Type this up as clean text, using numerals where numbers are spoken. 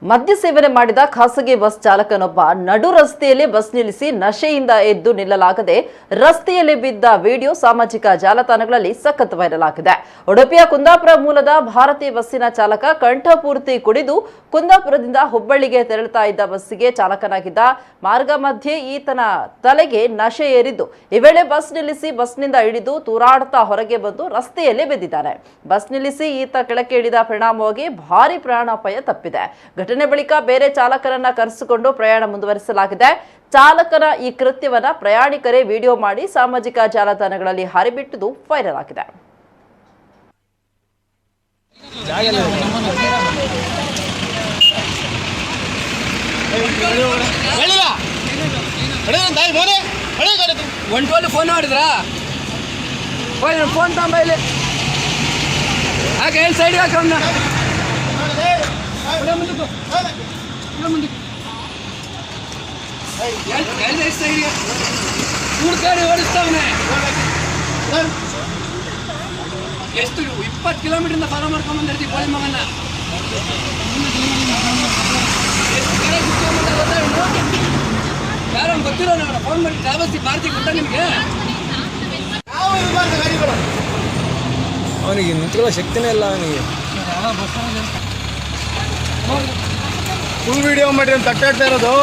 ಮದ್ಯ ಸೇವನೆ ಮಾಡಿದ ಖಾಸಗಿ ಬಸ್ ಚಾಲಕನೊಬ್ಬ ನಡು ರಸ್ತೆಯಲ್ಲಿ ಬಸ್ ನಿಲ್ಲಿಸಿ ನಶೆಯಿಂದ ಎದ್ದು ನಿಲ್ಲಲಾಗದೆ ರಸ್ತೆಯಲ್ಲಿ ಬಿದ್ದ ವಿಡಿಯೋ ಸಾಮಾಜಿಕ ಜಾಲತಾಣಗಳಲ್ಲಿ ಸಖತ್ ವೈರಲ್ ಆಗಿದೆ. ಉಡುಪಿಯ ಕುಂದಾಪುರ ಮೂಲದ ಭಾರತೀಯ ಬಸ್ಸಿನ ಚಾಲಕ ಕಂಠಪೂರ್ತಿ ಕುಡಿದು ಕುಂದಾಪುರದಿಂದ ಹುಬ್ಬಳ್ಳಿಗೆ ತೆರಳುತ್ತಾ ಇದ್ದ ಬಸ್ಸಿಗೆ ಚಾಲಕನಾಗಿದ್ದ. ಮಾರ್ಗ ಮಧ್ಯೆ ಈತನ ತಲೆಗೆ ನಶೆ ಏರಿದ್ದು ಈ ವೇಳೆ ಬಸ್ ನಿಲ್ಲಿಸಿ ಬಸ್ನಿಂದ ಇಳಿದು ತೂರಾಡ್ತಾ ಹೊರಗೆ ಬಂದು ರಸ್ತೆಯಲ್ಲೇ ಬಿದ್ದಿದ್ದಾನೆ. ಬಸ್ ನಿಲ್ಲಿಸಿ ಈತ ಕೆಳಕ್ಕೆ ಇಳಿದ ಪರಿಣಾಮವಾಗಿ ಭಾರಿ ಪ್ರಾಣಾಪಾಯ ತಪ್ಪಿದೆ. ಘಟನೆ ಬಳಿಕ ಬೇರೆ ಚಾಲಕರನ್ನ ಕರೆಸಿಕೊಂಡು ಪ್ರಯಾಣ ಮುಂದುವರಿಸಲಾಗಿದೆ. ಚಾಲಕನ ಈ ಕೃತ್ಯವನ್ನ ಪ್ರಯಾಣಿಕರೇ ವಿಡಿಯೋ ಮಾಡಿ ಸಾಮಾಜಿಕ ಜಾಲತಾಣಗಳಲ್ಲಿ ಹರಿಬಿಟ್ಟಿದ್ದು ವೈರಲ್ ಆಗಿದೆ. ಫೋನ್ ಮಾಡಿದ್ರಾ ಫೋನ್ ತಗೊಂಬಲ್ಲಿ ಹಾಗೆ ಹೇಳಿ ಸೈಡ್ಗೆ ಹಾಕೋಣ. ಓಡಿಸ್ತಾವನೆ ಎಷ್ಟು 20 ಕಿಲೋಮೀಟರ್ ಫಾಲೋ ಮಾಡ್ಕೊಂಡ್ ಬಂದಿರ್ತೀವಿ ಕೋಳಿ ಮಗನ್ನ. ಯಾರೋ ಗೊತ್ತಿರೋ ನಾವು ಫೋನ್ ಮಾಡಿ ಟ್ರಾವೆಲ್ಸ್ ಮಾಡ್ತೀವಿ ಗೊತ್ತಾ ನಿಮಗೆ? ಅವನಿಗೆ ನಿಂತ್ಕೊಳ್ಳೋ ಶಕ್ತಿನೇ ಇಲ್ಲ. ಅವನಿಗೆ ಫುಲ್ ವಿಡಿಯೋ ಮಾಡಿ ತಟ್ಟಾಡ್ತಾ ಇರೋದು.